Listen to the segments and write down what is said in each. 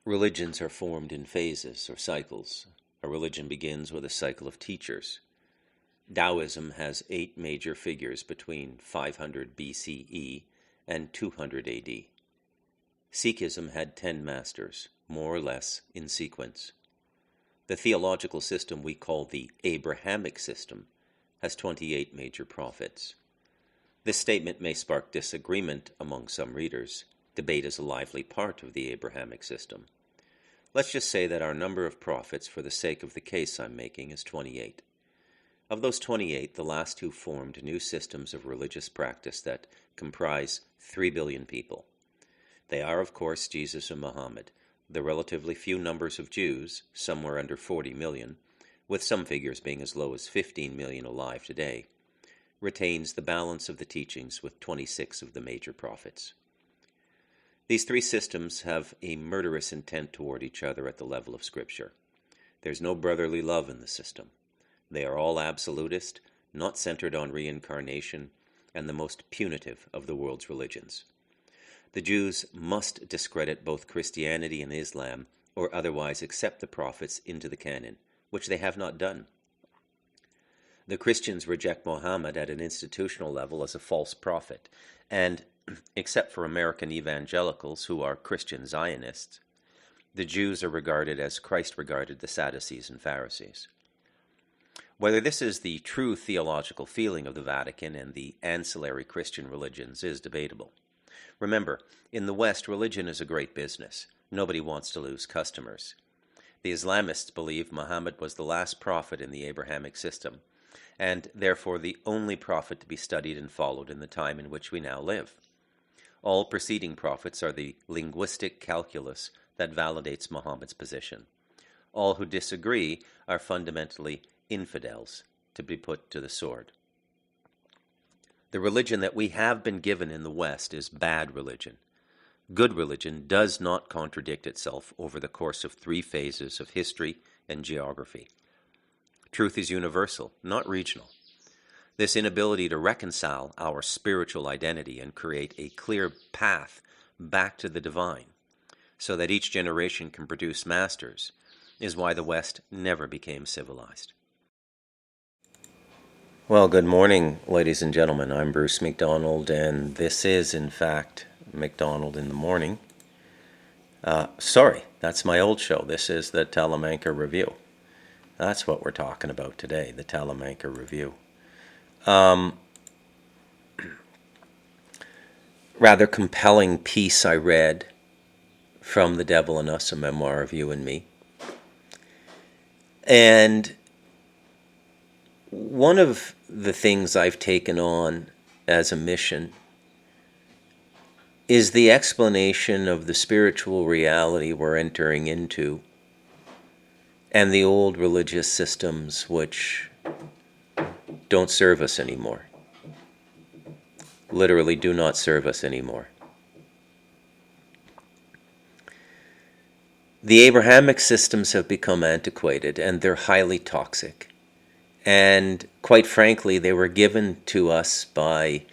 Religions are formed in phases or cycles. A religion begins with a cycle of teachers. Taoism has 8 major figures between 500 BCE and 200 AD. Sikhism had 10 masters, more or less in sequence. The theological system we call the Abrahamic system has 28 major prophets. This statement may spark disagreement among some readers. Debate is a lively part of the Abrahamic system. Let's just say that our number of prophets, for the sake of the case I'm making, is 28. Of those 28, the last 2 formed new systems of religious practice that comprise 3 billion people. They are, of course, Jesus and Muhammad. The relatively few numbers of Jews, somewhere under 40 million, with some figures being as low as 15 million alive today, retains the balance of the teachings with 26 of the major prophets. These 3 systems have a murderous intent toward each other at the level of Scripture. There's no brotherly love in the system. They are all absolutist, not centered on reincarnation, and the most punitive of the world's religions. The Jews must discredit both Christianity and Islam, or otherwise accept the prophets into the canon, which they have not done. The Christians reject Muhammad at an institutional level as a false prophet, and except for American evangelicals who are Christian Zionists, the Jews are regarded as Christ regarded the Sadducees and Pharisees. Whether this is the true theological feeling of the Vatican and the ancillary Christian religions is debatable. Remember, in the West, religion is a great business. Nobody wants to lose customers. The Islamists believe Muhammad was the last prophet in the Abrahamic system, and therefore the only prophet to be studied and followed in the time in which we now live. All preceding prophets are the linguistic calculus that validates Muhammad's position. All who disagree are fundamentally infidels, to be put to the sword. The religion that we have been given in the West is bad religion. Good religion does not contradict itself over the course of 3 phases of history and geography. Truth is universal, not regional. This inability to reconcile our spiritual identity and create a clear path back to the divine, so that each generation can produce masters, is why the West never became civilized. Well, good morning, ladies and gentlemen. I'm Bruce McDonald, and this is, in fact, McDonald in the Morning. Sorry, that's my old show. This is the Talamanca Review. That's what we're talking about today, the Talamanca Review. Rather compelling piece I read from The Devil in Us, a memoir of you and me. And one of the things I've taken on as a mission is the explanation of the spiritual reality we're entering into and the old religious systems which don't serve us anymore. Literally do not serve us anymore. The Abrahamic systems have become antiquated and they're highly toxic. And quite frankly, they were given to us by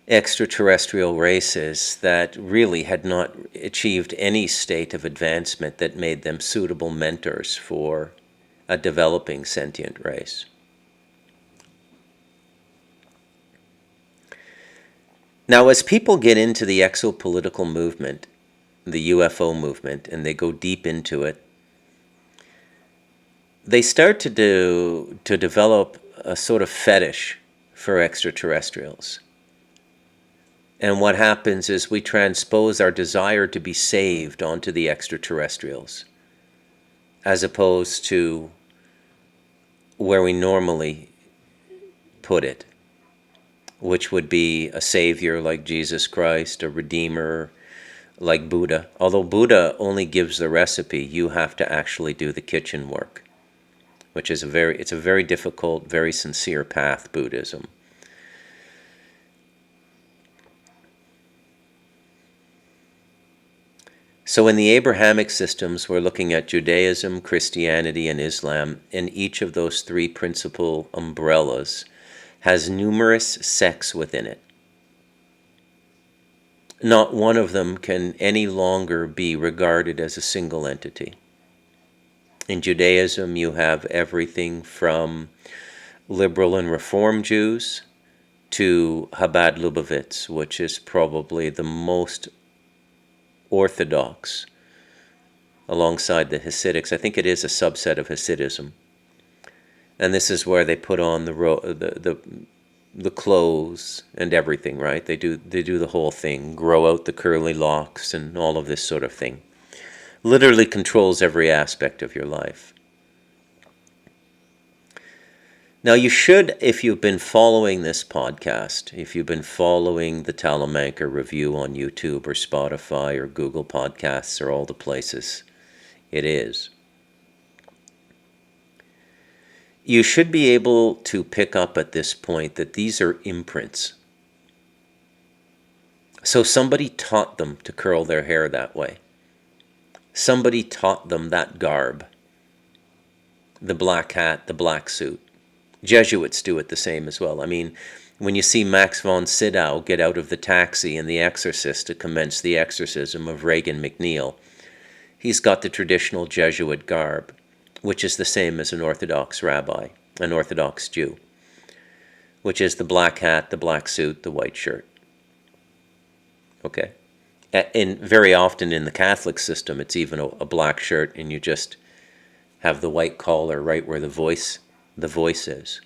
extraterrestrial races that really had not achieved any state of advancement that made them suitable mentors for a developing sentient race. Now, as people get into the exopolitical movement, the UFO movement, and they go deep into it, they start to develop a sort of fetish for extraterrestrials. And what happens is we transpose our desire to be saved onto the extraterrestrials, as opposed to where we normally put it, which would be a savior like Jesus Christ, a redeemer like Buddha. Although Buddha only gives the recipe, you have to actually do the kitchen work, which is it's a very difficult, very sincere path, Buddhism. So in the Abrahamic systems, we're looking at Judaism, Christianity, and Islam, and each of those three principal umbrellas has numerous sects within it. Not one of them can any longer be regarded as a single entity. In Judaism, you have everything from liberal and reform Jews to Chabad Lubavitch, which is probably the most orthodox alongside the Hasidics. I think it is a subset of Hasidism. And this is where they put on the clothes and everything, right? They do the whole thing, grow out the curly locks and all of this sort of thing. Literally controls every aspect of your life. Now you should, if you've been following this podcast, if you've been following the Talamanca Review on YouTube or Spotify or Google Podcasts or all the places it is, you should be able to pick up at this point that these are imprints. So somebody taught them to curl their hair that way. Somebody taught them that garb. The black hat, the black suit. Jesuits do it the same as well. I mean, when you see Max von Sydow get out of the taxi in The Exorcist to commence the exorcism of Regan McNeil, he's got the traditional Jesuit garb, which is the same as an Orthodox rabbi, an Orthodox Jew, which is the black hat, the black suit, the white shirt. Okay? And very often in the Catholic system, it's even a black shirt, and you just have the white collar right where the voice is.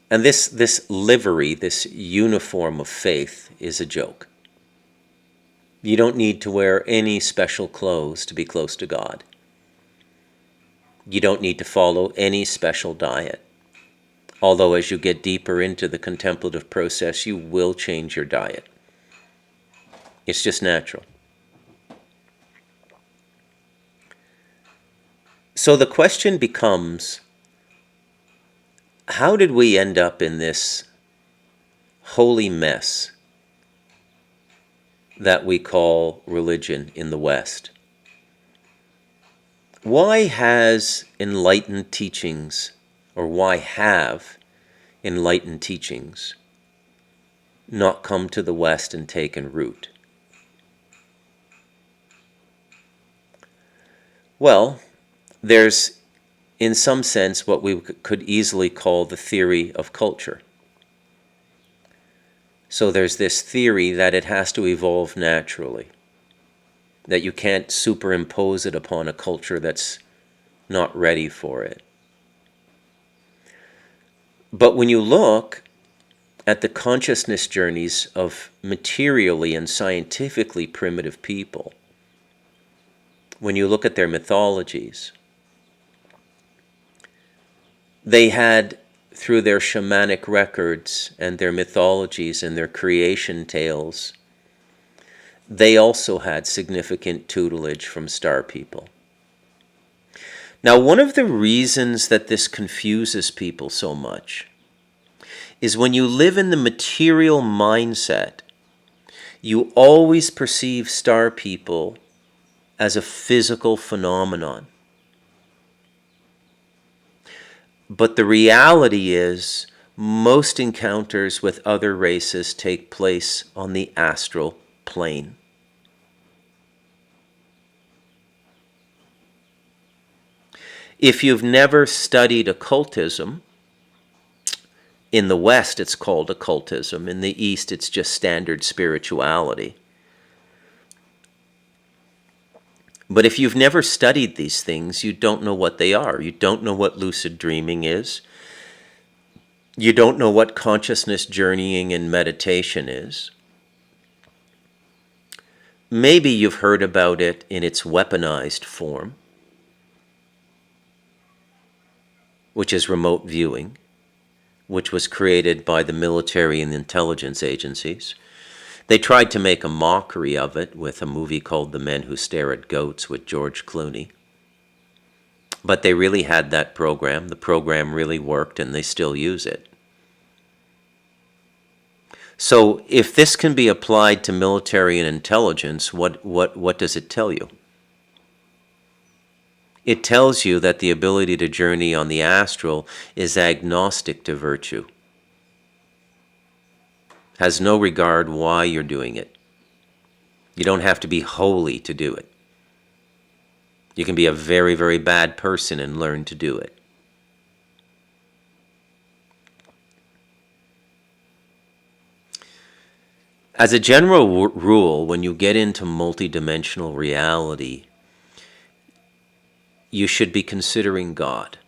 And this livery, this uniform of faith, is a joke. You don't need to wear any special clothes to be close to God. You don't need to follow any special diet. Although as you get deeper into the contemplative process, you will change your diet. It's just natural. So the question becomes, how did we end up in this holy mess that we call religion in the West? Why has enlightened teachings, or why have enlightened teachings not come to the West and taken root? Well, there's, in some sense, what we could easily call the theory of culture. So there's this theory that it has to evolve naturally, that you can't superimpose it upon a culture that's not ready for it. But when you look at the consciousness journeys of materially and scientifically primitive people, when you look at their mythologies, they had, through their shamanic records and their mythologies and their creation tales, they also had significant tutelage from star people. Now, one of the reasons that this confuses people so much is when you live in the material mindset, you always perceive star people as a physical phenomenon. But the reality is, most encounters with other races take place on the astral plane. If you've never studied occultism, in the West it's called occultism, in the East it's just standard spirituality. But if you've never studied these things, you don't know what they are. You don't know what lucid dreaming is. You don't know what consciousness journeying and meditation is. Maybe you've heard about it in its weaponized form, which is remote viewing, which was created by the military and intelligence agencies. They tried to make a mockery of it with a movie called The Men Who Stare at Goats with George Clooney. But they really had that program. The program really worked, and they still use it. So if this can be applied to military and intelligence, what does it tell you? It tells you that the ability to journey on the astral is agnostic to virtue, has no regard why you're doing it. You don't have to be holy to do it. You can be a very, very bad person and learn to do it. As a general rule, when you get into multidimensional reality, you should be considering God.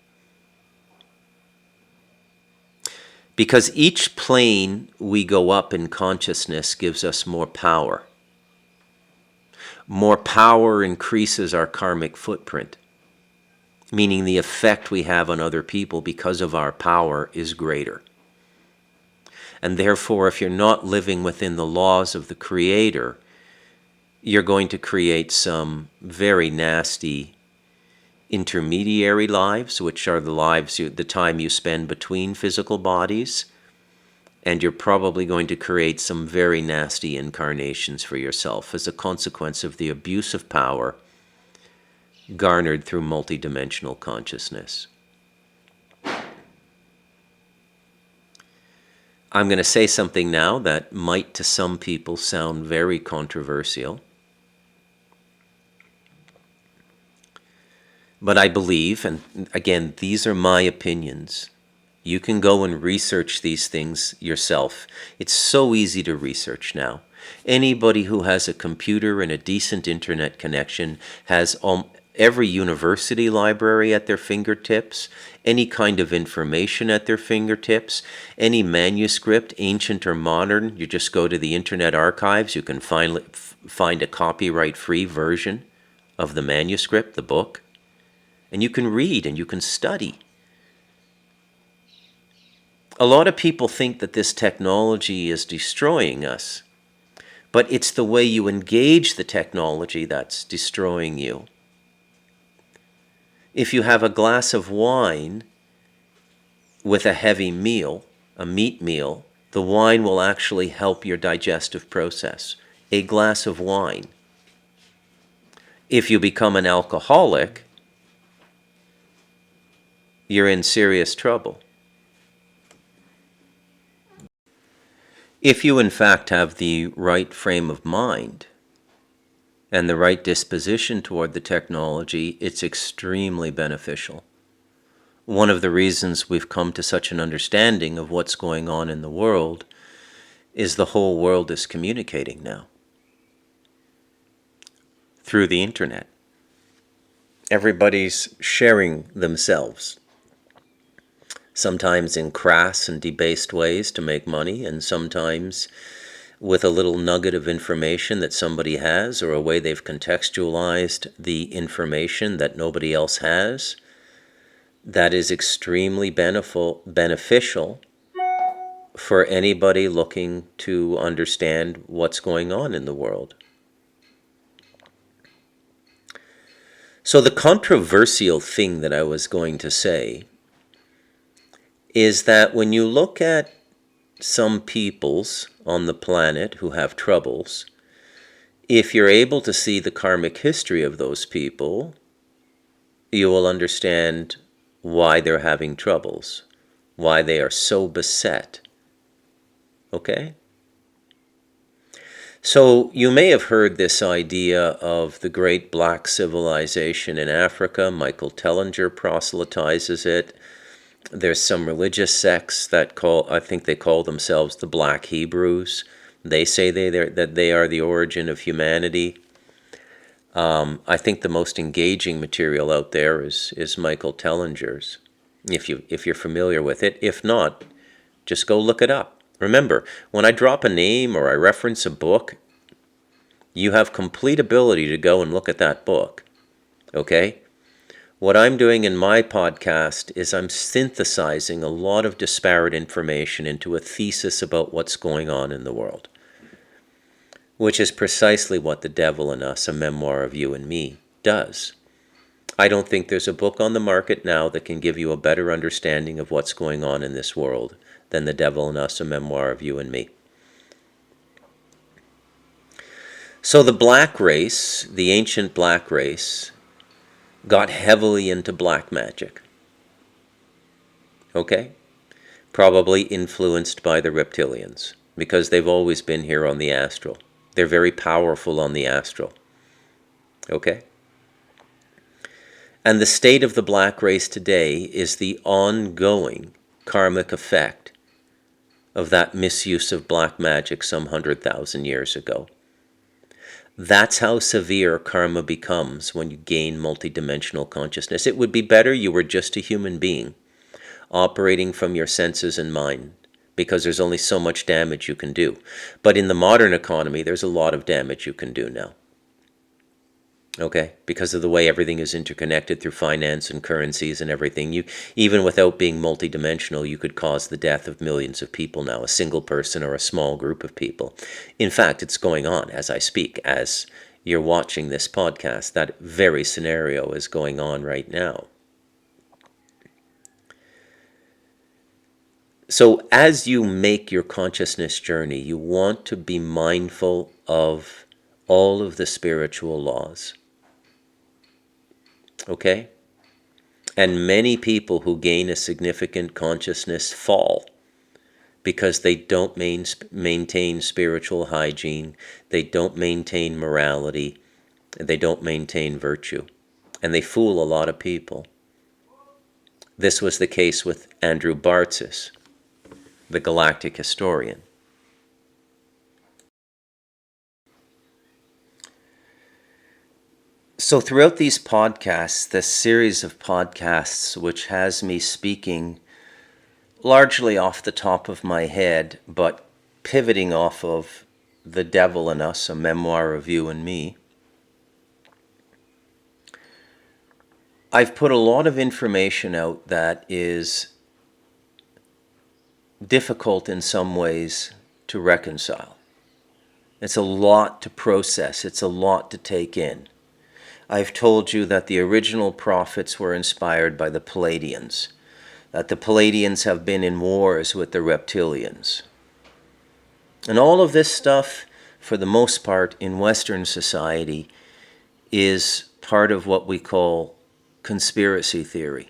Because each plane we go up in consciousness gives us more power. More power increases our karmic footprint, meaning the effect we have on other people because of our power is greater. And therefore, if you're not living within the laws of the Creator, you're going to create some very nasty intermediary lives, which are the time you spend between physical bodies, and you're probably going to create some very nasty incarnations for yourself as a consequence of the abuse of power garnered through multidimensional consciousness. I'm going to say something now that might to some people sound very controversial. But I believe, and again, these are my opinions. You can go and research these things yourself. It's so easy to research now. Anybody who has a computer and a decent internet connection has every university library at their fingertips, any kind of information at their fingertips, any manuscript, ancient or modern. You just go to the Internet Archives. You can find a copyright-free version of the manuscript, the book, and you can read and you can study. A lot of people think that this technology is destroying us, but it's the way you engage the technology that's destroying you. If you have a glass of wine with a heavy meal, a meat meal, the wine will actually help your digestive process. A glass of wine. If you become an alcoholic, you're in serious trouble. If you in fact have the right frame of mind and the right disposition toward the technology, it's extremely beneficial. One of the reasons we've come to such an understanding of what's going on in the world is the whole world is communicating now through the internet. Everybody's sharing themselves, sometimes in crass and debased ways to make money, and sometimes with a little nugget of information that somebody has, or a way they've contextualized the information that nobody else has, that is extremely beneficial for anybody looking to understand what's going on in the world. So the controversial thing that I was going to say is that when you look at some peoples on the planet who have troubles, if you're able to see the karmic history of those people, you will understand why they're having troubles, why they are so beset. Okay? So you may have heard this idea of the great black civilization in Africa. Michael Tellinger proselytizes it. There's some religious sects that I think they call themselves the Black Hebrews. They say that they are the origin of humanity. I think the most engaging material out there is Michael Tellinger's, if you're familiar with it. If not, just go look it up. Remember, when I drop a name or I reference a book, you have complete ability to go and look at that book. Okay? What I'm doing in my podcast is I'm synthesizing a lot of disparate information into a thesis about what's going on in the world, which is precisely what The Devil in Us, A Memoir of You and Me, does. I don't think there's a book on the market now that can give you a better understanding of what's going on in this world than The Devil in Us, A Memoir of You and Me. So the black race, the ancient black race, got heavily into black magic. Okay? Probably influenced by the reptilians, because they've always been here on the astral. They're very powerful on the astral. Okay? And the state of the black race today is the ongoing karmic effect of that misuse of black magic some 100,000 years ago. That's how severe karma becomes when you gain multidimensional consciousness. It would be better you were just a human being operating from your senses and mind, because there's only so much damage you can do. But in the modern economy, there's a lot of damage you can do now. Okay? Because of the way everything is interconnected through finance and currencies and everything. You, even without being multidimensional, you could cause the death of millions of people now, a single person or a small group of people. In fact, it's going on as I speak, as you're watching this podcast. That very scenario is going on right now. So as you make your consciousness journey, you want to be mindful of all of the spiritual laws. Okay? And many people who gain a significant consciousness fall because they don't maintain spiritual hygiene, they don't maintain morality, they don't maintain virtue. And they fool a lot of people. This was the case with Andrew Bartzis, the galactic historian. So throughout these podcasts, this series of podcasts, which has me speaking largely off the top of my head, but pivoting off of The Devil in Us, a memoir of you and me, I've put a lot of information out that is difficult in some ways to reconcile. It's a lot to process. It's a lot to take in. I've told you that the original prophets were inspired by the Pleiadians, that the Pleiadians have been in wars with the reptilians. And all of this stuff, for the most part, in Western society, is part of what we call conspiracy theory.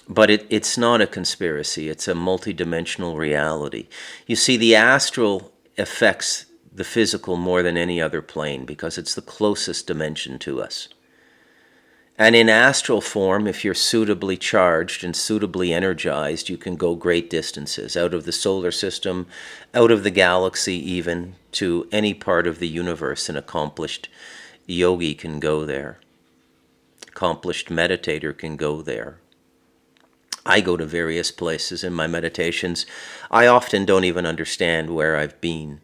But it's not a conspiracy, it's a multidimensional reality. You see, the astral affects the physical more than any other plane because it's the closest dimension to us. And in astral form, if you're suitably charged and suitably energized, you can go great distances, out of the solar system, out of the galaxy even, to any part of the universe. An accomplished yogi can go there. Accomplished meditator can go there. I go to various places in my meditations. I often don't even understand where I've been.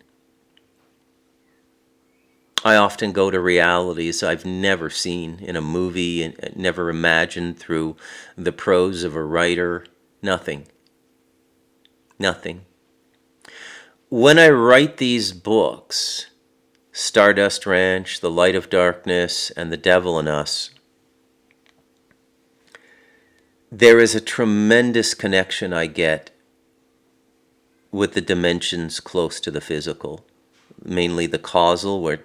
I often go to realities I've never seen in a movie, and never imagined through the prose of a writer. Nothing. Nothing. When I write these books, Stardust Ranch, The Light of Darkness, and The Devil in Us, there is a tremendous connection I get with the dimensions close to the physical, mainly the causal, where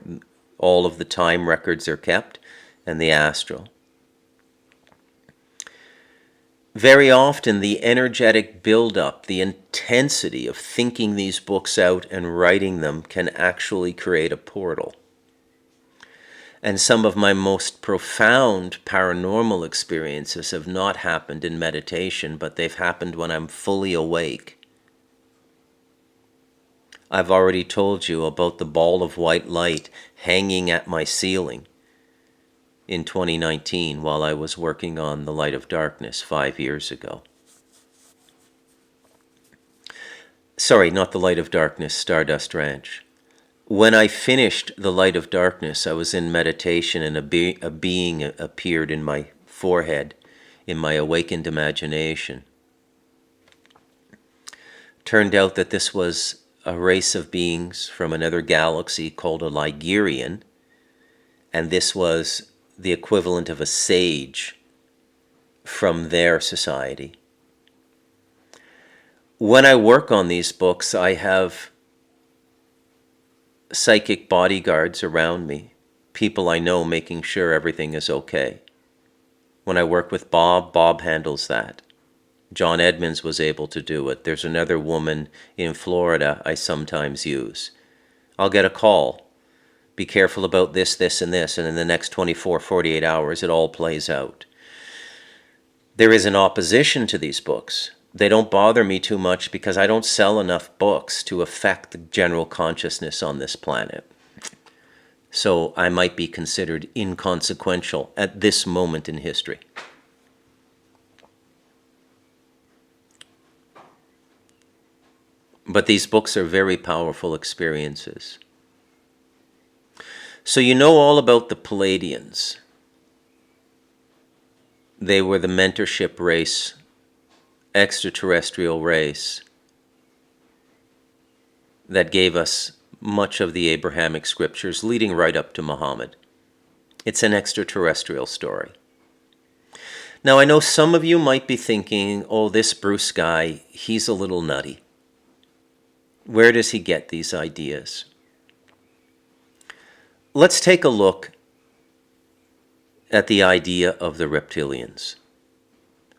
all of the time records are kept, and the astral. Very often, the energetic buildup, the intensity of thinking these books out and writing them can actually create a portal. And some of my most profound paranormal experiences have not happened in meditation, but they've happened when I'm fully awake. I've already told you about the ball of white light hanging at my ceiling in 2019 while I was working on The Light of Darkness 5 years ago. Sorry, not The Light of Darkness, Stardust Ranch. When I finished The Light of Darkness, I was in meditation and a being appeared in my forehead, in my awakened imagination. Turned out that this was a race of beings from another galaxy called a Ligurian, and this was the equivalent of a sage from their society. When I work on these books, I have psychic bodyguards around me, people I know making sure everything is okay. When I work with Bob, Bob handles that. John Edmonds was able to do it. There's another woman in Florida I sometimes use. I'll get a call. Be careful about this, this, and this, and in the next 24, 48 hours, it all plays out. There is an opposition to these books. They don't bother me too much because I don't sell enough books to affect the general consciousness on this planet. So I might be considered inconsequential at this moment in history. But these books are very powerful experiences. So you know all about the Pleiadians. They were the mentorship race, extraterrestrial race, that gave us much of the Abrahamic scriptures leading right up to Muhammad. It's an extraterrestrial story. Now I know some of you might be thinking, oh, this Bruce guy, he's a little nutty. Where does he get these ideas? Let's take a look at the idea of the reptilians,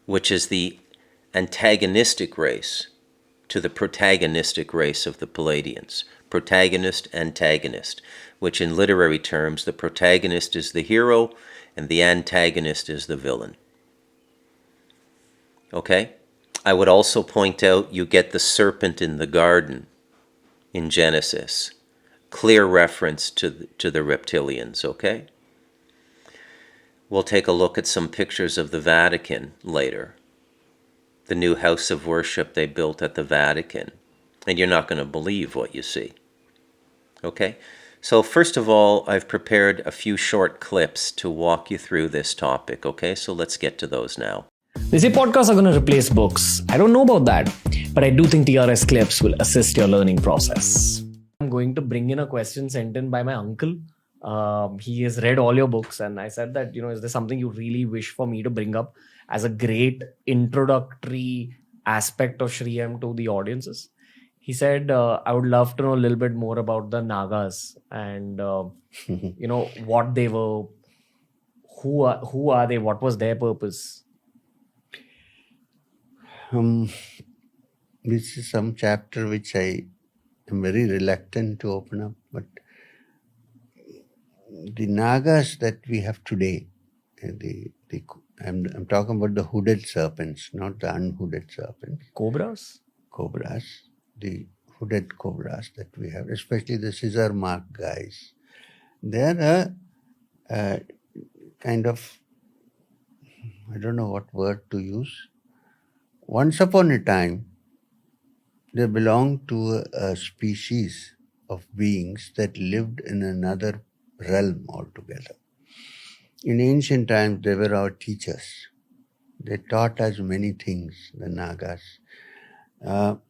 which is the antagonistic race to the protagonistic race of the Pleiadians. Protagonist, antagonist, which in literary terms, the protagonist is the hero and the antagonist is the villain. Okay? I would also point out you get the serpent in the garden in Genesis. Clear reference to the reptilians, okay? We'll take a look at some pictures of the Vatican later. The new house of worship they built at the Vatican. And you're not going to believe what you see. Okay? So first of all, I've prepared a few short clips to walk you through this topic, okay? So let's get to those now. They say podcasts are going to replace books. I don't know about that, but I do think TRS clips will assist your learning process. I'm going to bring in a question sent in by my uncle. He has read all your books, and I said that, is there something you really wish for me to bring up as a great introductory aspect of Sri M to the audiences? He said, I would love to know a little bit more about the Nagas and, what they were, who are they, what was their purpose? This is some chapter which I am very reluctant to open up, but the Nagas that we have today, I'm talking about the hooded serpents, not the unhooded serpents. Cobras, the hooded cobras that we have, especially the scissor mark guys. They're a kind of, I don't know what word to use. Once upon a time, they belonged to a species of beings that lived in another realm altogether. In ancient times, they were our teachers. They taught us many things, the Nagas,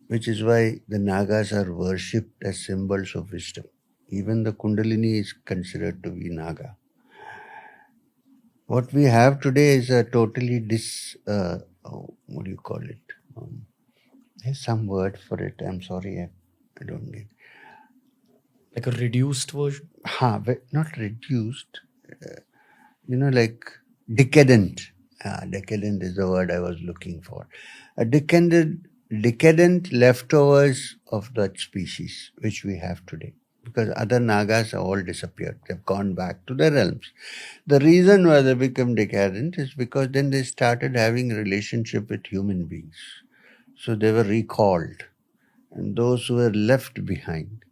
which is why the Nagas are worshipped as symbols of wisdom. Even the Kundalini is considered to be Naga. What we have today is a totally what do you call it? There's some word for it. I'm sorry, I don't get. Like a reduced version? Not reduced. Like decadent. Decadent is the word I was looking for. A decadent leftovers of that species, which we have today. Because other Nagas have all disappeared. They've gone back to their realms. The reason why they become decadent is because then they started having a relationship with human beings. So they were recalled. And those who were left behind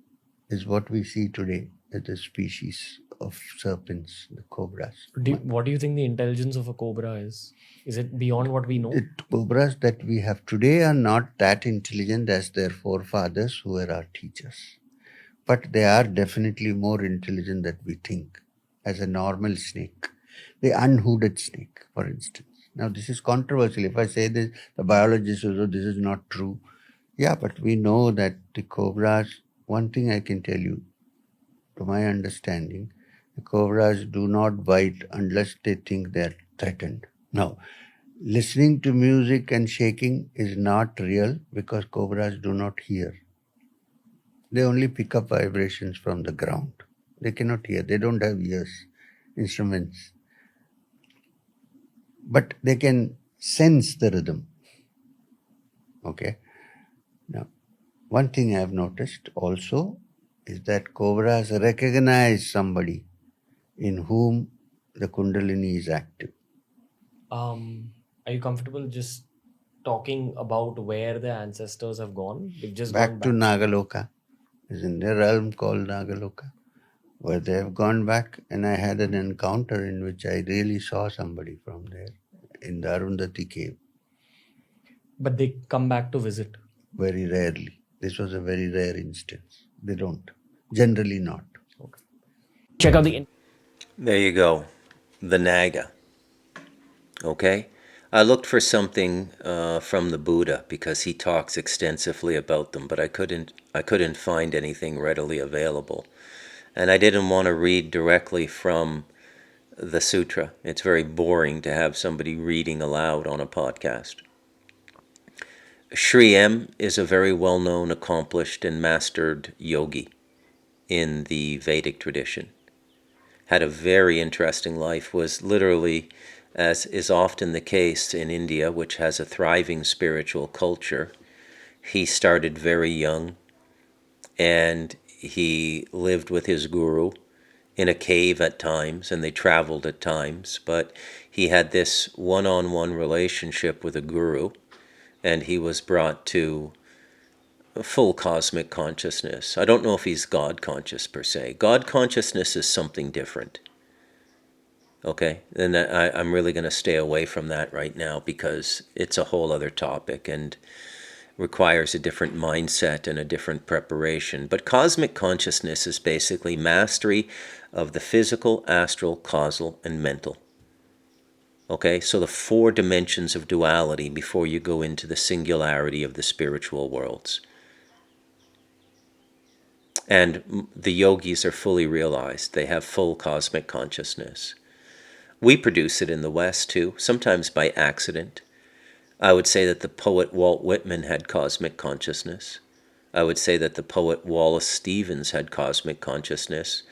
is what we see today as the species of serpents, the cobras. What do you think the intelligence of a cobra is? Is it beyond what we know? The cobras that we have today are not that intelligent as their forefathers who were our teachers. But they are definitely more intelligent than we think, as a normal snake. The unhooded snake, for instance. Now, this is controversial. If I say this, the biologists will say this is not true. Yeah, but we know that the cobras, one thing I can tell you, to my understanding, the cobras do not bite unless they think they are threatened. Now, listening to music and shaking is not real because cobras do not hear. They only pick up vibrations from the ground. They cannot hear. They don't have ears, instruments. But they can sense the rhythm. Okay. Now, one thing I have noticed also is that cobras recognize somebody in whom the Kundalini is active. Are you comfortable just talking about where the ancestors have gone? They've just Back to gone back. Nagaloka. Is in a realm called Nagaloka, where they have gone back, and I had an encounter in which I really saw somebody from there in the Arundhati cave. But they come back to visit. Very rarely. This was a very rare instance. They don't. Generally not. Okay. Check out the There you go. The Naga. Okay? I looked for something from the Buddha because he talks extensively about them, but I couldn't find anything readily available. And I didn't want to read directly from the sutra. It's very boring to have somebody reading aloud on a podcast. Sri M is a very well-known, accomplished, and mastered yogi in the Vedic tradition. Had a very interesting life, was literally, as is often the case in India, which has a thriving spiritual culture, he started very young, and he lived with his guru in a cave at times, and they traveled at times, but he had this one-on-one relationship with a guru, and he was brought to full cosmic consciousness. I don't know if he's God conscious per se. God consciousness is something different. Okay, then I'm really going to stay away from that right now because it's a whole other topic and requires a different mindset and a different preparation. But cosmic consciousness is basically mastery of the physical, astral, causal, and mental. Okay, so the 4 dimensions of duality before you go into the singularity of the spiritual worlds. And the yogis are fully realized. They have full cosmic consciousness. We produce it in the West too, sometimes by accident. I would say that the poet Walt Whitman had cosmic consciousness. I would say that the poet Wallace Stevens had cosmic consciousness.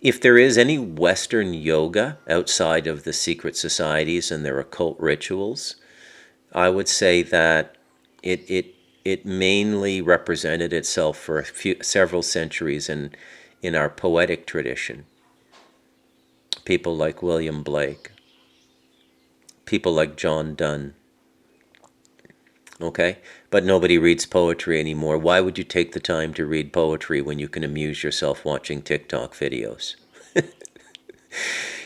If there is any Western yoga outside of the secret societies and their occult rituals, I would say that it mainly represented itself for several centuries in our poetic tradition. People like William Blake, people like John Donne. Okay? But nobody reads poetry anymore. Why would you take the time to read poetry when you can amuse yourself watching TikTok videos?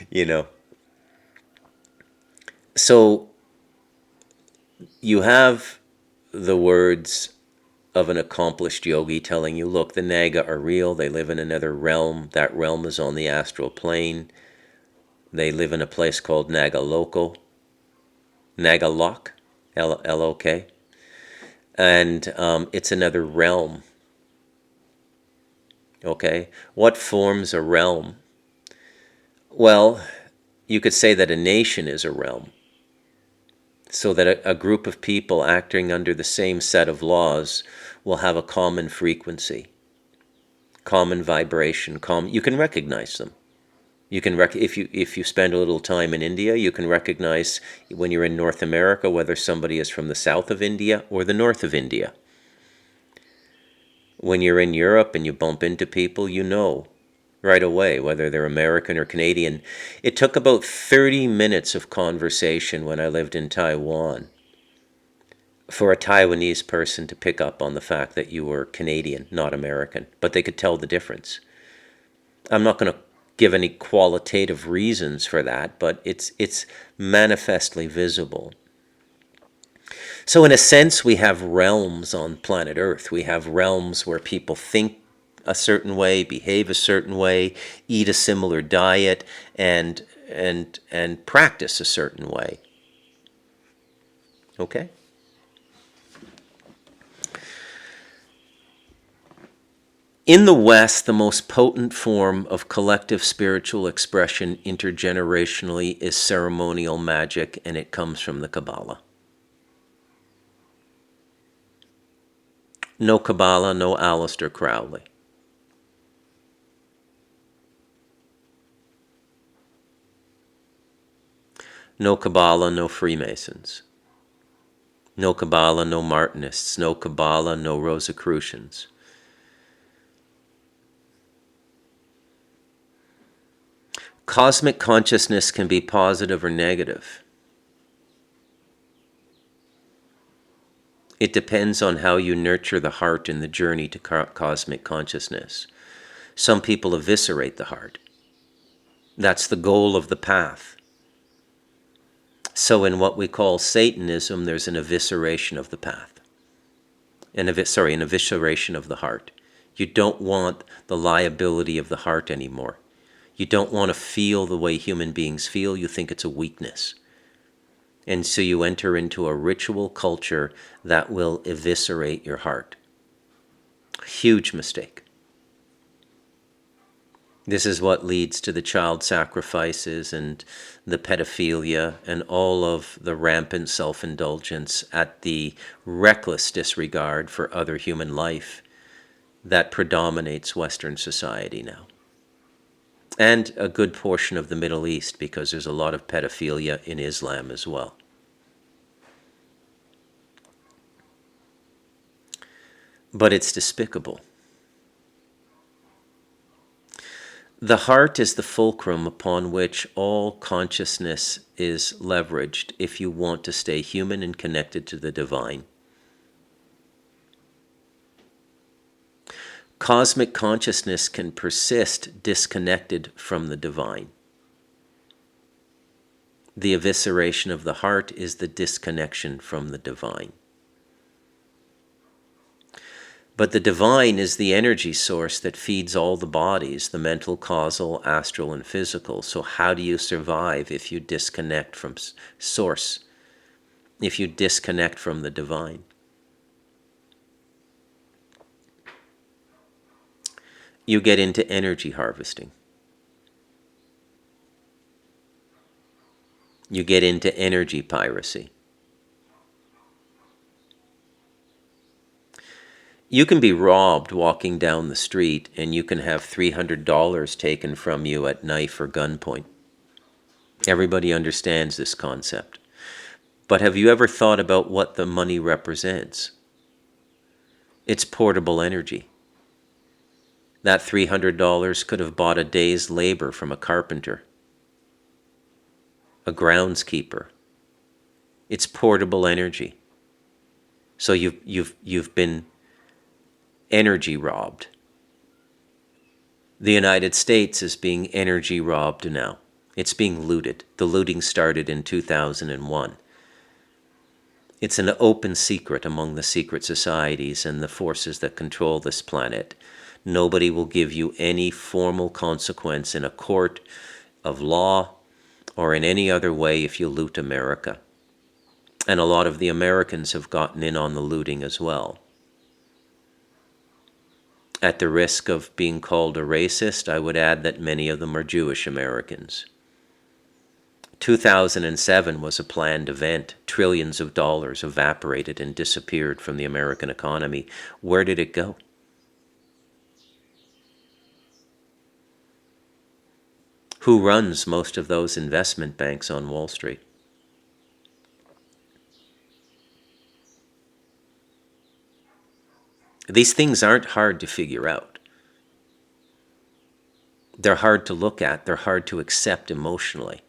You know. So you have the words of an accomplished yogi telling you, look, the Naga are real. They live in another realm. That realm is on the astral plane. They live in a place called Nagalok, L-O-K. And it's another realm. Okay? What forms a realm? Well, you could say that a nation is a realm. So that a group of people acting under the same set of laws will have a common frequency, common vibration, you can recognize them. You can if you spend a little time in India, you can recognize when you're in North America whether somebody is from the south of India or the north of India. When you're in Europe and you bump into people, you know right away whether they're American or Canadian. It took about 30 minutes of conversation when I lived in Taiwan for a Taiwanese person to pick up on the fact that you were Canadian, not American, but they could tell the difference. I'm not going to give any qualitative reasons for that, but it's manifestly visible. So in a sense, we have realms on planet Earth. We have realms where people think a certain way, behave a certain way, eat a similar diet, and practice a certain way. Okay? In the West, the most potent form of collective spiritual expression intergenerationally is ceremonial magic, and it comes from the Kabbalah. No Kabbalah, no Aleister Crowley. No Kabbalah, no Freemasons. No Kabbalah, no Martinists. No Kabbalah, no Rosicrucians. Cosmic consciousness can be positive or negative. It depends on how you nurture the heart in the journey to cosmic consciousness. Some people eviscerate the heart. That's the goal of the path. So in what we call Satanism, there's an evisceration of the path. An evisceration of the heart. You don't want the liability of the heart anymore. You don't want to feel the way human beings feel. You think it's a weakness. And so you enter into a ritual culture that will eviscerate your heart. Huge mistake. This is what leads to the child sacrifices and the pedophilia and all of the rampant self-indulgence at the reckless disregard for other human life that predominates Western society now. And a good portion of the Middle East, because there's a lot of pedophilia in Islam as well. But it's despicable. The heart is the fulcrum upon which all consciousness is leveraged if you want to stay human and connected to the divine. Cosmic consciousness can persist disconnected from the divine. The evisceration of the heart is the disconnection from the divine. But the divine is the energy source that feeds all the bodies, the mental, causal, astral, and physical. So how do you survive if you disconnect from source, if you disconnect from the divine? You get into energy harvesting. You get into energy piracy. You can be robbed walking down the street and you can have $300 taken from you at knife or gunpoint. Everybody understands this concept. But have you ever thought about what the money represents? It's portable energy. That $300 could have bought a day's labor from a carpenter, a groundskeeper. It's portable energy. So you've been energy robbed. The United States is being energy robbed now. It's being looted. The looting started in 2001. It's an open secret among the secret societies and the forces that control this planet. Nobody will give you any formal consequence in a court of law or in any other way if you loot America. And a lot of the Americans have gotten in on the looting as well. At the risk of being called a racist, I would add that many of them are Jewish Americans. 2007 was a planned event. Trillions of dollars evaporated and disappeared from the American economy. Where did it go? Who runs most of those investment banks on Wall Street? These things aren't hard to figure out. They're hard to look at. They're hard to accept emotionally.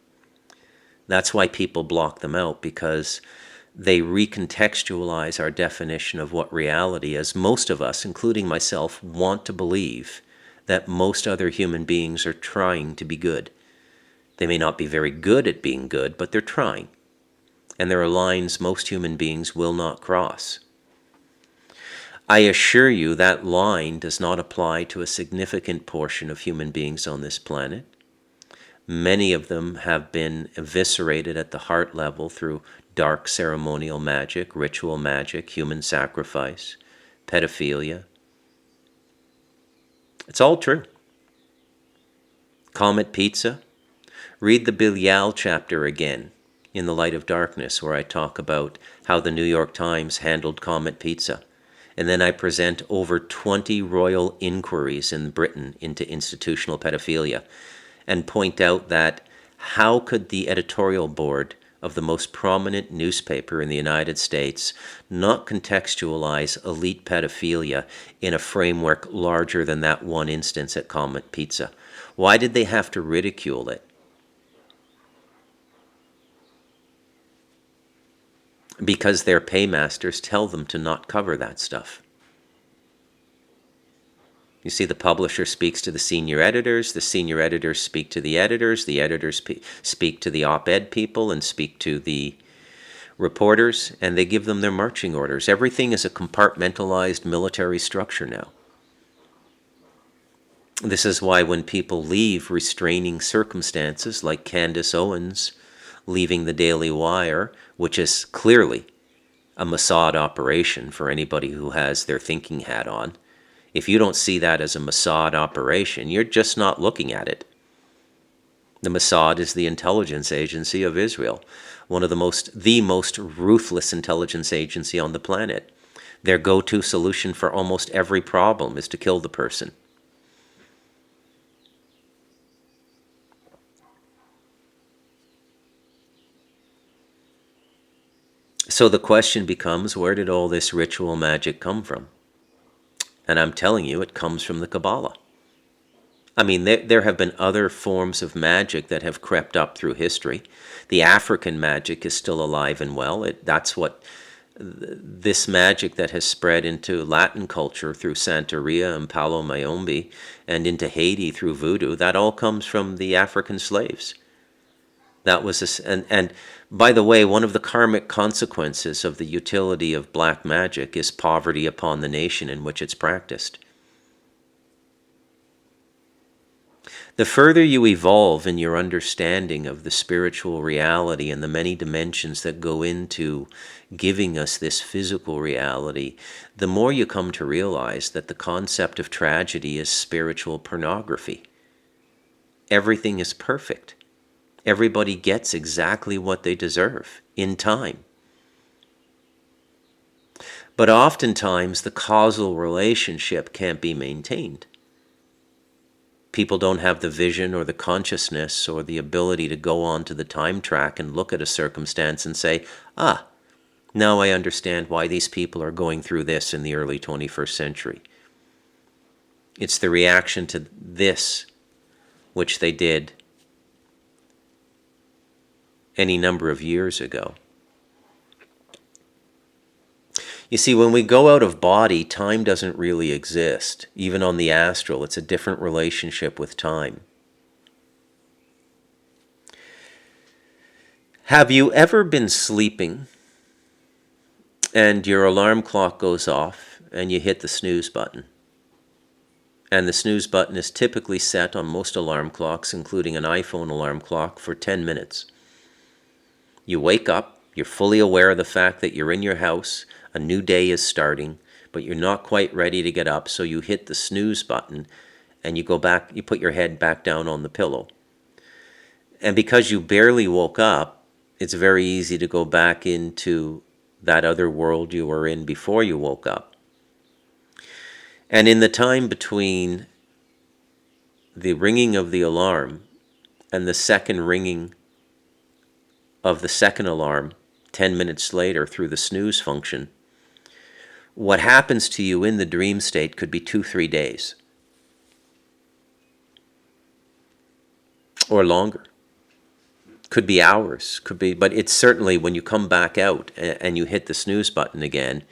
That's why people block them out, because they recontextualize our definition of what reality is. Most of us, including myself, want to believe that most other human beings are trying to be good. They may not be very good at being good, but they're trying. And there are lines most human beings will not cross. I assure you that line does not apply to a significant portion of human beings on this planet. Many of them have been eviscerated at the heart level through dark ceremonial magic, ritual magic, human sacrifice, pedophilia. It's all true. Comet Pizza. Read the Belial chapter again in The Light of Darkness, where I talk about how the New York Times handled Comet Pizza. And then I present over 20 royal inquiries in Britain into institutional pedophilia and point out that how could the editorial board of the most prominent newspaper in the United States not contextualize elite pedophilia in a framework larger than that one instance at Comet Pizza? Why did they have to ridicule it? Because their paymasters tell them to not cover that stuff. You see, the publisher speaks to the senior editors speak to the editors speak to the op-ed people and speak to the reporters, and they give them their marching orders. Everything is a compartmentalized military structure now. This is why when people leave restraining circumstances, like Candace Owens leaving the Daily Wire, which is clearly a Mossad operation for anybody who has their thinking hat on. If you don't see that as a Mossad operation, you're just not looking at it. The Mossad is the intelligence agency of Israel, one of the most ruthless intelligence agency on the planet. Their go-to solution for almost every problem is to kill the person. So the question becomes, where did all this ritual magic come from? And I'm telling you, it comes from the Kabbalah. I mean, there have been other forms of magic that have crept up through history. The African magic is still alive and well. That's what this magic that has spread into Latin culture through Santeria and Palo Mayombe and into Haiti through voodoo, that all comes from the African slaves. That was and by the way, one of the karmic consequences of the utility of black magic is poverty upon the nation in which it's practiced. The further you evolve in your understanding of the spiritual reality and the many dimensions that go into giving us this physical reality, the more you come to realize that the concept of tragedy is spiritual pornography. Everything is perfect. Everybody gets exactly what they deserve in time. But oftentimes the causal relationship can't be maintained. People don't have the vision or the consciousness or the ability to go onto the time track and look at a circumstance and say, now I understand why these people are going through this in the early 21st century. It's the reaction to this which they did any number of years ago. You see, when we go out of body, time doesn't really exist. Even on the astral, it's a different relationship with time. Have you ever been sleeping and your alarm clock goes off and you hit the snooze button? And the snooze button is typically set on most alarm clocks, including an iPhone alarm clock, for 10 minutes. You wake up, you're fully aware of the fact that you're in your house, a new day is starting, but you're not quite ready to get up, so you hit the snooze button and you go back, you put your head back down on the pillow. And because you barely woke up, it's very easy to go back into that other world you were in before you woke up. And in the time between the ringing of the alarm and the second ringing of the second alarm 10 minutes later through the snooze function, what happens to you in the dream state could be 2-3 days or longer. Could be hours, but it's certainly when you come back out and you hit the snooze button again,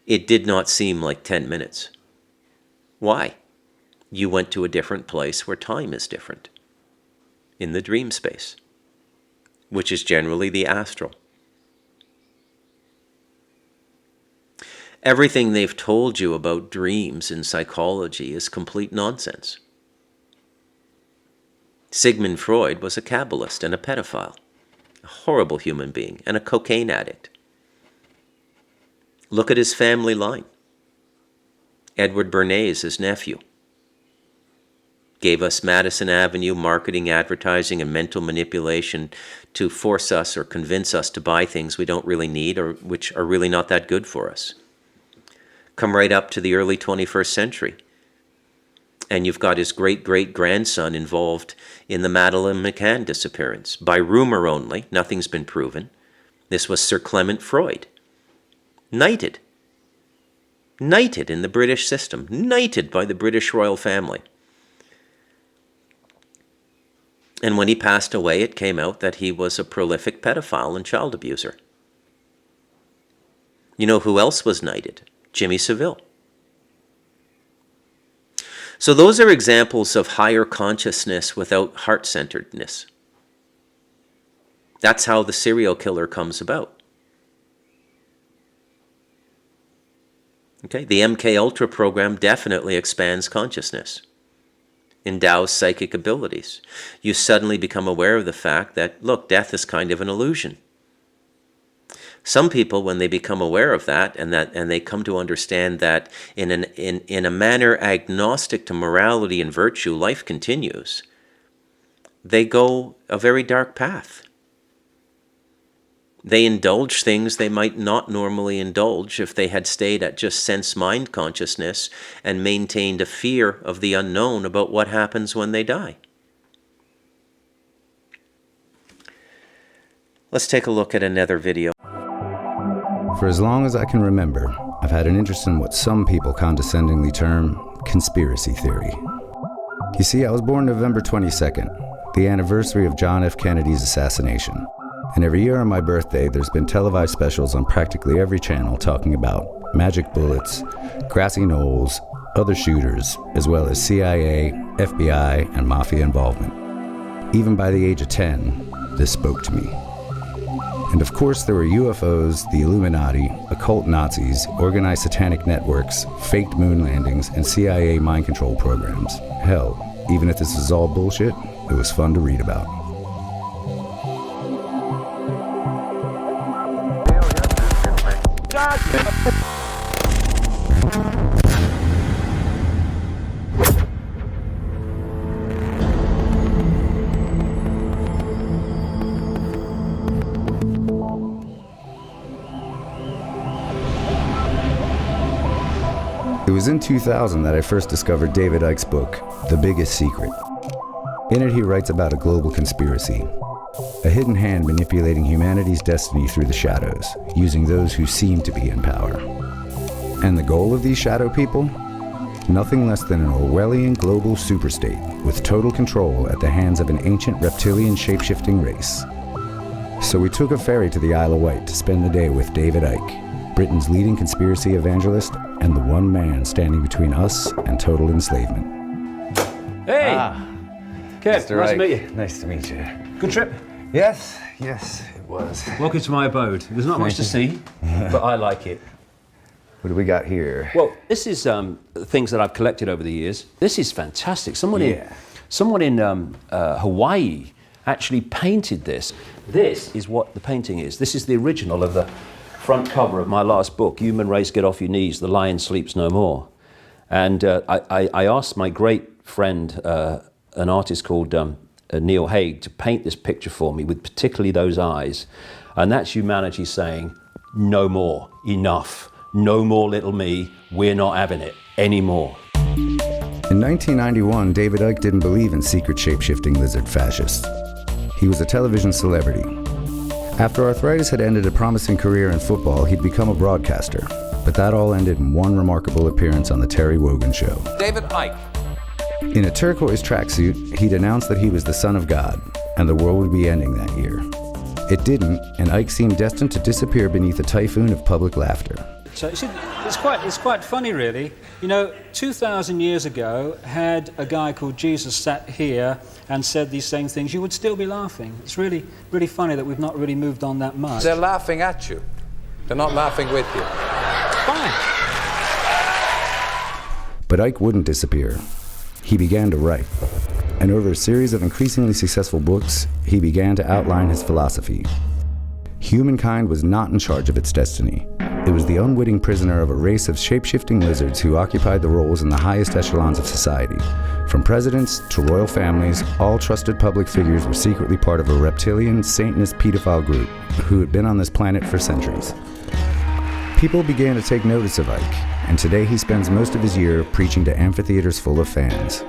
it did not seem like 10 minutes. Why? You went to a different place where time is different, in the dream space, which is generally the astral. Everything they've told you about dreams in psychology is complete nonsense. Sigmund Freud was a Kabbalist and a pedophile, a horrible human being, and a cocaine addict. Look at his family line. Edward Bernays, his nephew, gave us Madison Avenue marketing, advertising, and mental manipulation to force us or convince us to buy things we don't really need or which are really not that good for us. come right up to the early 21st century. And you've got his great-great-grandson involved in the Madeleine McCann disappearance. By rumor only, nothing's been proven. This was Sir Clement Freud. Knighted. Knighted in the British system. Knighted by the British royal family. And when he passed away, it came out that he was a prolific pedophile and child abuser. You know who else was knighted? Jimmy Savile. So those are examples of higher consciousness without heart-centeredness. That's how the serial killer comes about. Okay, the MK Ultra program definitely expands consciousness, endows psychic abilities. You suddenly become aware of the fact that, look, death is kind of an illusion. Some people, when they become aware of that, and they come to understand that in a manner agnostic to morality and virtue, life continues, they go a very dark path. They indulge things they might not normally indulge if they had stayed at just sense-mind consciousness and maintained a fear of the unknown about what happens when they die. Let's take a look at another video. For as long as I can remember, I've had an interest in what some people condescendingly term conspiracy theory. You see, I was born November 22nd, the anniversary of John F. Kennedy's assassination. And every year on my birthday, there's been televised specials on practically every channel talking about magic bullets, grassy knolls, other shooters, as well as CIA, FBI, and mafia involvement. Even by the age of 10, this spoke to me. And of course, there were UFOs, the Illuminati, occult Nazis, organized satanic networks, faked moon landings, and CIA mind control programs. Hell, even if this is all bullshit, it was fun to read about. It was in 2000 that I first discovered David Icke's book, The Biggest Secret. In it, he writes about a global conspiracy, a hidden hand manipulating humanity's destiny through the shadows, using those who seem to be in power. And the goal of these shadow people? Nothing less than an Orwellian global superstate with total control at the hands of an ancient reptilian shape-shifting race. So we took a ferry to the Isle of Wight to spend the day with David Icke, Britain's leading conspiracy evangelist and the one man standing between us and total enslavement. Hey! Kev, Mr. nice to meet Icke, you. nice to meet you. Good trip. Yes, it was. Welcome to my abode. There's not much to see, but I like it. What do we got here? Well, this is things that I've collected over the years. This is fantastic. Someone in Hawaii actually painted this. This is what the painting is. This is the original of the front cover of my last book, Human Race Get Off Your Knees, The Lion Sleeps No More. And I asked my great friend, an artist called Neil Haig, to paint this picture for me with particularly those eyes. And that's humanity saying, no more, enough, no more little me, we're not having it anymore. In 1991, David Icke didn't believe in secret shape-shifting lizard fascists. He was a television celebrity. After arthritis had ended a promising career in football, he'd become a broadcaster. But that all ended in one remarkable appearance on The Terry Wogan Show. David Icke. In a turquoise tracksuit, he'd announced that he was the son of God, and the world would be ending that year. It didn't, and Icke seemed destined to disappear beneath a typhoon of public laughter. So it's quite funny, really. You know, 2,000 years ago, had a guy called Jesus sat here and said these same things, you would still be laughing. It's really, really funny that we've not really moved on that much. They're laughing at you. They're not laughing with you. Fine. But Icke wouldn't disappear. He began to write. And over a series of increasingly successful books, he began to outline his philosophy. Humankind was not in charge of its destiny. It was the unwitting prisoner of a race of shape-shifting lizards who occupied the roles in the highest echelons of society. From presidents to royal families, all trusted public figures were secretly part of a reptilian, Satanist pedophile group who had been on this planet for centuries. People began to take notice of Icke, and today he spends most of his year preaching to amphitheaters full of fans.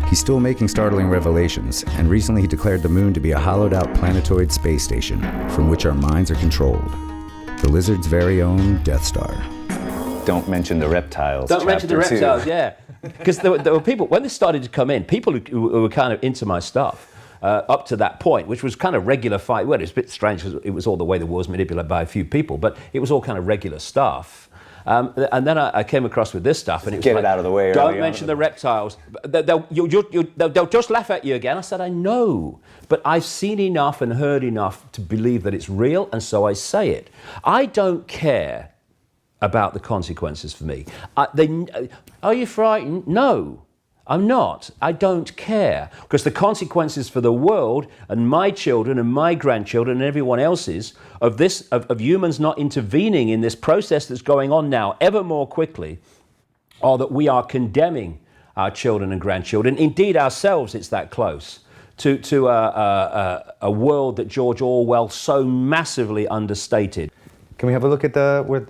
He's still making startling revelations, and recently he declared the moon to be a hollowed-out planetoid space station from which our minds are controlled. The lizard's very own Death Star. Don't mention the reptiles. Don't mention the chapter 2. reptiles, yeah. Because there were people, when this started to come in, people who were kind of into my stuff up to that point, which was kind of regular fight. Well, it was a bit strange because it was all the way the war was manipulated by a few people, but it was all kind of regular stuff. And then I came across with this stuff, and it was Get like, it out of the way. don't mention the reptiles. They'll just laugh at you again. I said, I know, but I've seen enough and heard enough to believe that it's real, and so I say it. I don't care about the consequences for me. Are you frightened? No, I'm not. I don't care, because the consequences for the world and my children and my grandchildren and everyone else's of humans not intervening in this process that's going on now ever more quickly, are that we are condemning our children and grandchildren, indeed ourselves. It's that close to a world that George Orwell so massively understated. Can we have a look at where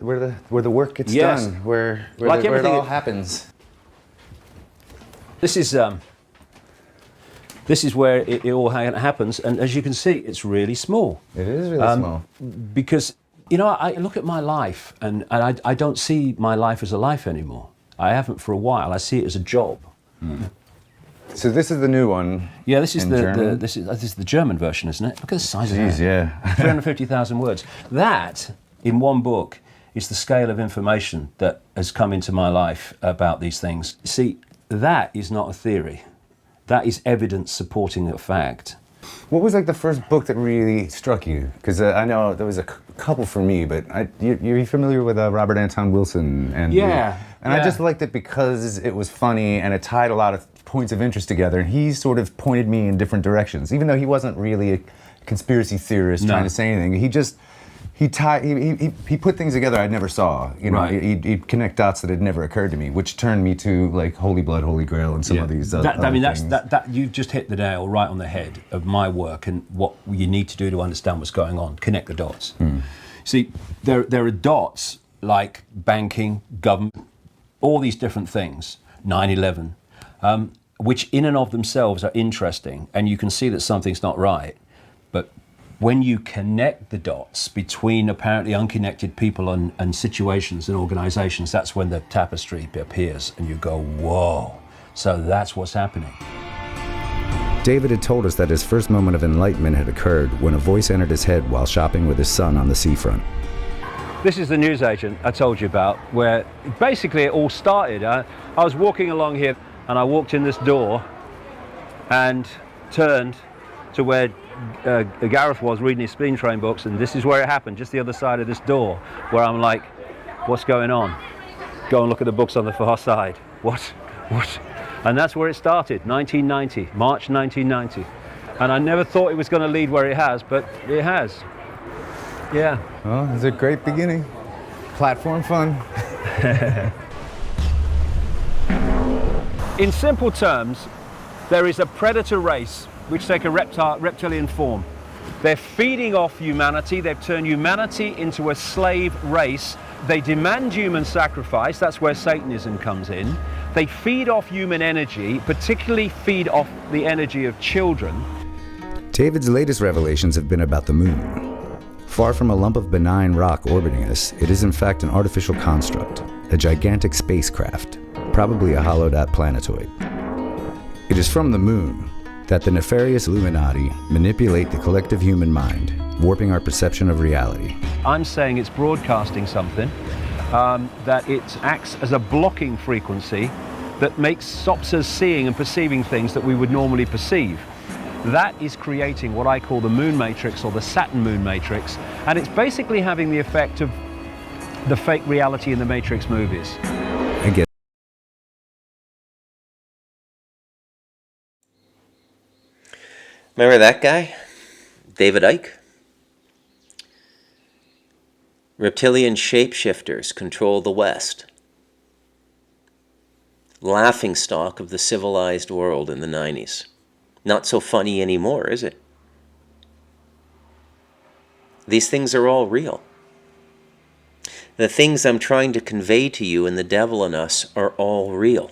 the work gets Yes. done, where Like it everything all it- happens? This is where it all happens, and as you can see, it's really small. It is really small. Because, I look at my life, and I don't see my life as a life anymore. I haven't for a while. I see it as a job. So this is the new one. Yeah, this is in the German? this is the German version, isn't it? Look at the size Jeez, of that. yeah. 350,000 words. That, in one book, is the scale of information that has come into my life about these things. See, that is not a theory. That is evidence supporting a fact. What was like the first book that really struck you? Because I know there was a couple for me, but you're familiar with Robert Anton Wilson? And I just liked it because it was funny and it tied a lot of points of interest together. And he sort of pointed me in different directions, even though he wasn't really a conspiracy theorist trying to say anything. He put things together I never saw. Right. He'd connect dots that had never occurred to me, which turned me to like Holy Blood, Holy Grail, and some of these other things. That you've just hit the nail right on the head of my work and what you need to do to understand what's going on. Connect the dots. See, there are dots like banking, government, all these different things. 9/11, which in and of themselves are interesting, and you can see that something's not right, but when you connect the dots between apparently unconnected people and situations and organizations, that's when the tapestry appears and you go, whoa, so that's what's happening. David had told us that his first moment of enlightenment had occurred when a voice entered his head while shopping with his son on the seafront. This is the newsagent I told you about, where basically it all started. I was walking along here and I walked in this door and turned to where Gareth was reading his Spleen Train books, and this is where it happened, just the other side of this door, where I'm like, what's going on? Go and look at the books on the far side. What? And that's where it started, 1990, March 1990. And I never thought it was going to lead where it has, but it has. Yeah. Well, it's a great beginning. Platform fun. In simple terms, there is a predator race which take a reptilian form. They're feeding off humanity. They've turned humanity into a slave race. They demand human sacrifice. That's where Satanism comes in. They feed off human energy, particularly feed off the energy of children. David's latest revelations have been about the moon. Far from a lump of benign rock orbiting us, it is in fact an artificial construct, a gigantic spacecraft, probably a hollowed-out planetoid. It is from the moon that the nefarious Illuminati manipulate the collective human mind, warping our perception of reality. I'm saying it's broadcasting something, that it acts as a blocking frequency that stops us seeing and perceiving things that we would normally perceive. That is creating what I call the moon matrix, or the Saturn moon matrix, and it's basically having the effect of the fake reality in the Matrix movies. Again, Remember that guy? David Icke? Reptilian shapeshifters control the West. Laughingstock of the civilized world in the 90s. Not so funny anymore, is it? These things are all real. The things I'm trying to convey to you and the devil in us are all real.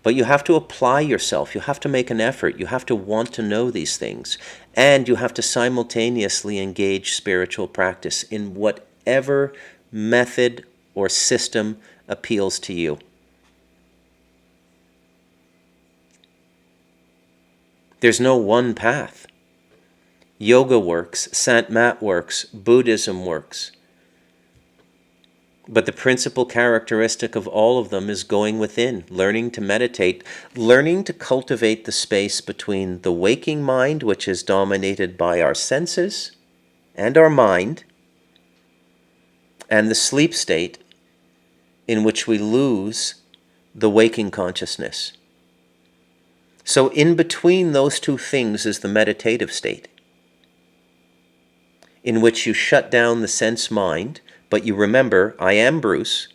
But you have to apply yourself. You have to make an effort. You have to want to know these things. And you have to simultaneously engage spiritual practice in whatever method or system appeals to you. There's no one path. Yoga works, Sant Mat works, Buddhism works. But the principal characteristic of all of them is going within, learning to meditate, learning to cultivate the space between the waking mind, which is dominated by our senses and our mind, and the sleep state in which we lose the waking consciousness. So in between those two things is the meditative state, in which you shut down the sense mind, but you remember, I am Bruce.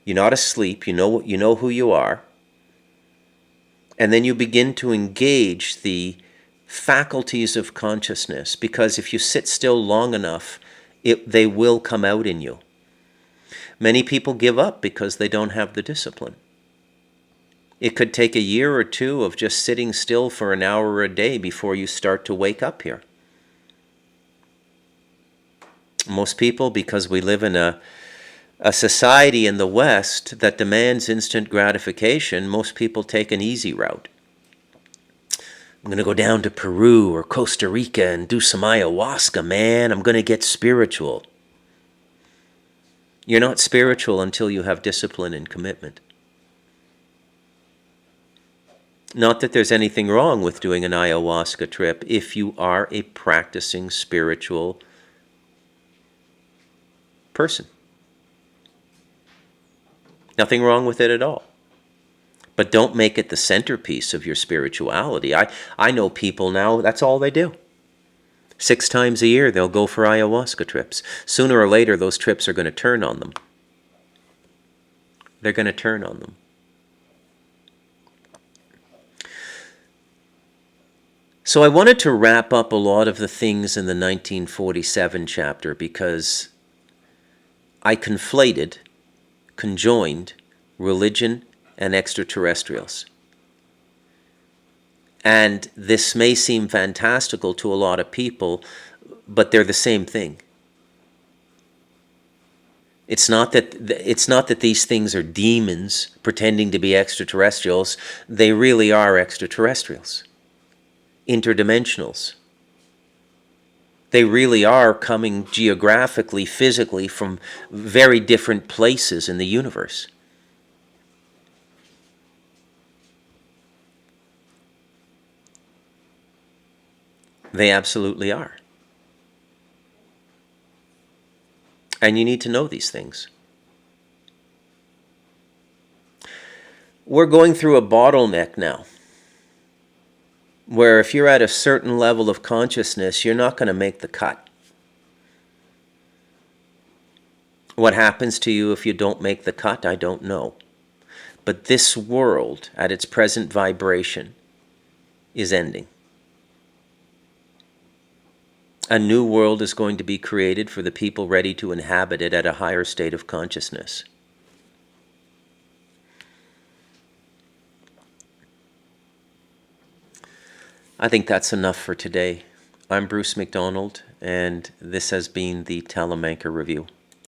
You're not asleep. You know who you are. And then you begin to engage the faculties of consciousness, because if you sit still long enough, they will come out in you. Many people give up because they don't have the discipline. It could take a year or two of just sitting still for an hour a day before you start to wake up here. Most people, because we live in a society in the West that demands instant gratification, most people take an easy route. I'm going to go down to Peru or Costa Rica and do some ayahuasca, man. I'm going to get spiritual. You're not spiritual until you have discipline and commitment. Not that there's anything wrong with doing an ayahuasca trip if you are a practicing spiritual person. Nothing wrong with it at all. But don't make it the centerpiece of your spirituality. I know people now, that's all they do. 6 times a year, they'll go for ayahuasca trips. Sooner or later, those trips are going to turn on them. They're going to turn on them. So I wanted to wrap up a lot of the things in the 1947 chapter because I conjoined religion and extraterrestrials. And this may seem fantastical to a lot of people, but they're the same thing. It's not that these things are demons pretending to be extraterrestrials. They really are extraterrestrials, interdimensionals. They really are coming geographically, physically from very different places in the universe. They absolutely are. And you need to know these things. We're going through a bottleneck now, where if you're at a certain level of consciousness, you're not going to make the cut. What happens to you if you don't make the cut, I don't know. But this world, at its present vibration, is ending. A new world is going to be created for the people ready to inhabit it at a higher state of consciousness. I think that's enough for today. I'm Bruce McDonald, and this has been the Talamanca Review.